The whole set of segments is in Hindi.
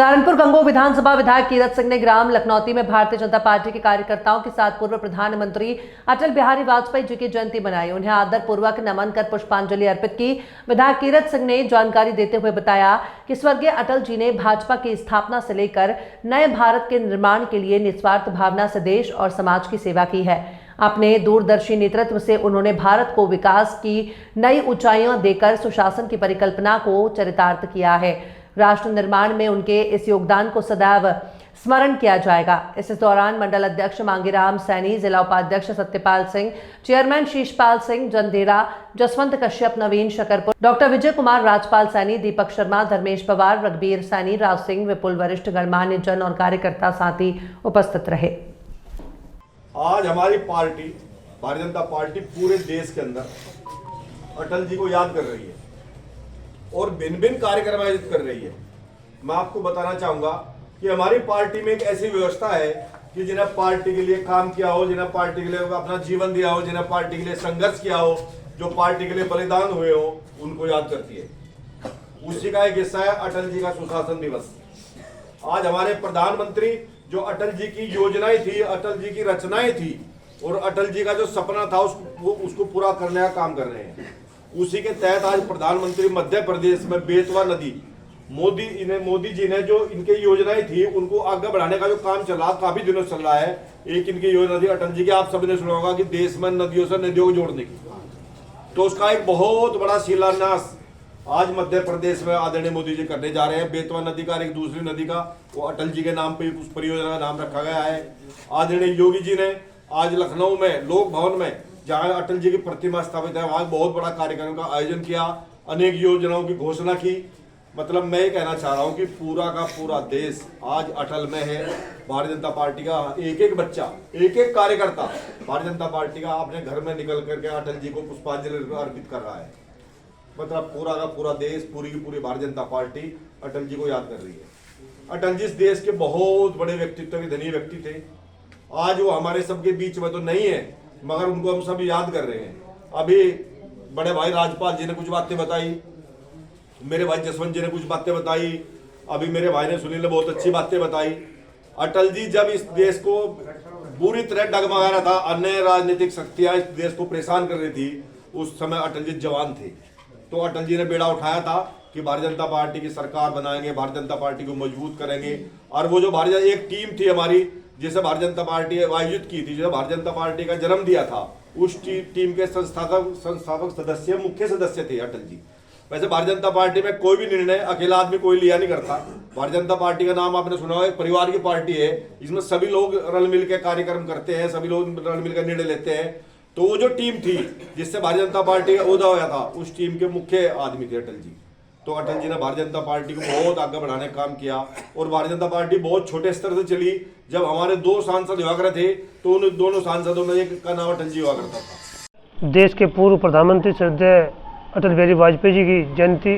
सहारनपुर गंगोह विधानसभा विधायक कीरत सिंह ने ग्राम लखनौती में भारतीय जनता पार्टी के कार्यकर्ताओं के साथ पूर्व प्रधानमंत्री अटल बिहारी वाजपेयी जी की जयंती मनाई। उन्हें आदर पूर्वक नमन कर पुष्पांजलि अर्पित की। विधायक कीरत सिंह ने जानकारी देते हुए बताया कि स्वर्गीय अटल जी ने भाजपा की स्थापना से लेकर नए भारत के निर्माण के लिए निस्वार्थ भावना से देश और समाज की सेवा की है। अपने दूरदर्शी नेतृत्व से उन्होंने भारत को विकास की नई ऊंचाइयां देकर सुशासन की परिकल्पना को चरितार्थ किया है। राष्ट्र निर्माण में उनके इस योगदान को सदैव स्मरण किया जाएगा। इस दौरान मंडल अध्यक्ष मांगीराम सैनी, जिला उपाध्यक्ष सत्यपाल सिंह, चेयरमैन शीशपाल सिंह, जंदेरा, जसवंत कश्यप, नवीन शकरपुर, डॉक्टर विजय कुमार, राजपाल सैनी, दीपक शर्मा, धर्मेश पवार, रघबीर सैनी, राज सिंह, विपुल, वरिष्ठ गणमान्य जन और कार्यकर्ता साथी उपस्थित रहे। आज हमारी पार्टी भारतीय जनता पार्टी पूरे देश के अंदर अटल जी को याद कर रही है और भिन्न भिन्न कार्यक्रम आयोजित कर रही है। मैं आपको बताना चाहूंगा कि हमारी पार्टी में एक ऐसी व्यवस्था है कि जिन्हें पार्टी के लिए काम किया हो, जिन्हें पार्टी के लिए अपना जीवन दिया हो, जिन्हें पार्टी के लिए संघर्ष किया हो, जो पार्टी के लिए बलिदान हुए हो, उनको याद करती है। उसी का एक हिस्सा है अटल जी का सुशासन दिवस। आज हमारे प्रधानमंत्री जो अटल जी की योजनाएं थी, अटल जी की रचनाएं थी और अटल जी का जो सपना था उसको पूरा करने का काम कर रहे हैं। उसी के तहत आज प्रधानमंत्री मध्य प्रदेश में बेतवा नदी मोदी जी ने जो इनके योजनाएं थी उनको आगे बढ़ाने का जो काम चला काफी दिनों चल रहा है। एक इनकी योजना थी अटल जी की, आप सबने सुना होगा कि देश में नदियों से नदियों को जोड़ने की, तो उसका एक बहुत बड़ा शिलान्यास आज मध्य प्रदेश में आदरणीय मोदी जी करने जा रहे हैं। बेतवा नदी का एक दूसरी नदी का वो अटल जी के नाम पे उस परियोजना का नाम रखा गया है। आदरणीय योगी जी ने आज लखनऊ में लोक भवन में जहां अटल जी की प्रतिमा स्थापित है वहां बहुत बड़ा कार्यक्रम का आयोजन किया, अनेक योजनाओं की घोषणा की। मतलब मैं ये कहना चाह रहा हूं कि पूरा का पूरा देश आज अटल में है। भारतीय जनता पार्टी का एक एक बच्चा, एक एक कार्यकर्ता भारतीय जनता पार्टी का अपने घर में निकल करके अटल जी को पुष्पांजलि अर्पित कर रहा है। मतलब पूरा का पूरा देश, पूरी की पूरी भारतीय जनता पार्टी अटल जी को याद कर रही है। अटल जी इस देश के बहुत बड़े व्यक्तित्व के धनी व्यक्ति थे। आज वो हमारे सबके बीच में तो नहीं है मगर उनको हम सब याद कर रहे हैं। अभी बड़े भाई राजपाल जी ने कुछ बातें बताई, मेरे भाई जसवंत जी ने कुछ बातें बताई, अभी मेरे भाई ने सुनील ने बहुत अच्छी बातें बताई। अटल जी जब इस देश को पूरी तरह डगमगा रहा था, अन्य राजनीतिक शक्तियां इस देश को परेशान कर रही थी, उस समय अटल जी जवान थे। तो अटल जी ने बेड़ा उठाया था कि भारतीय जनता पार्टी की सरकार बनाएंगे, भारतीय जनता पार्टी को मजबूत करेंगे। और वो जो भारतीय एक टीम थी हमारी जिसे भारतीय जनता पार्टी आयोजित की थी, जिसे भारतीय जनता पार्टी का जन्म दिया था, उस टीम के संस्थापक सदस्य, मुख्य सदस्य थे अटल जी। वैसे भारतीय जनता पार्टी में कोई भी निर्णय अकेला आदमी कोई लिया नहीं करता। भारतीय जनता पार्टी का नाम आपने सुना होगा, एक परिवार की पार्टी है, इसमें सभी लोग रल मिल के कार्यक्रम करते हैं, सभी लोग रल मिल कर निर्णय लेते हैं। तो वो जो टीम थी जिससे भारतीय जनता पार्टी का ओहदा होया था, उस टीम के मुख्य आदमी थे अटल जी। तो अटल जी ने भारतीय जनता पार्टी को बहुत आगे बढ़ाने का काम किया और भारतीय जनता पार्टी बहुत छोटे स्तर से चली। जब हमारे 2 सांसद हुआ करते थे तो उन दोनों सांसदों में एक का नाम अटल जी हुआ करता था। देश के पूर्व प्रधानमंत्री श्रद्धेय अटल बिहारी वाजपेयी जी की जयंती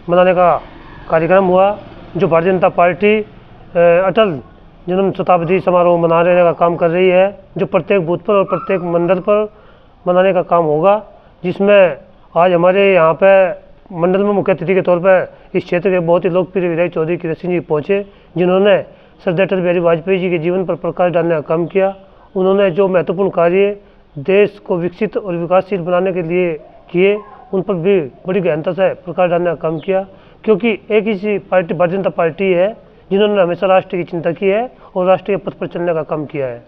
मनाने का कार्यक्रम हुआ, जो भारतीय जनता पार्टी अटल जन्म शताब्दी समारोह मनाने का काम कर रही है, जो प्रत्येक बूथ पर और प्रत्येक मंडल पर मनाने का काम होगा। जिसमें आज हमारे यहाँ पे मंडल में मुख्य अतिथि के तौर पर इस क्षेत्र के बहुत ही लोकप्रिय विधायक चौधरी कीरत सिंह जी पहुँचे, जिन्होंने श्रद्धेय अटल बिहारी वाजपेयी जी के जीवन पर प्रकाश डालने का काम किया। उन्होंने जो महत्वपूर्ण कार्य देश को विकसित और विकासशील बनाने के लिए किए, उन पर भी बड़ी गहनता से प्रकाश डालने का काम किया, क्योंकि एक ही पार्टी भारतीय जनता पार्टी है जिन्होंने हमेशा राष्ट्र की चिंता की है और राष्ट्र के पथ पर चलने का काम किया है।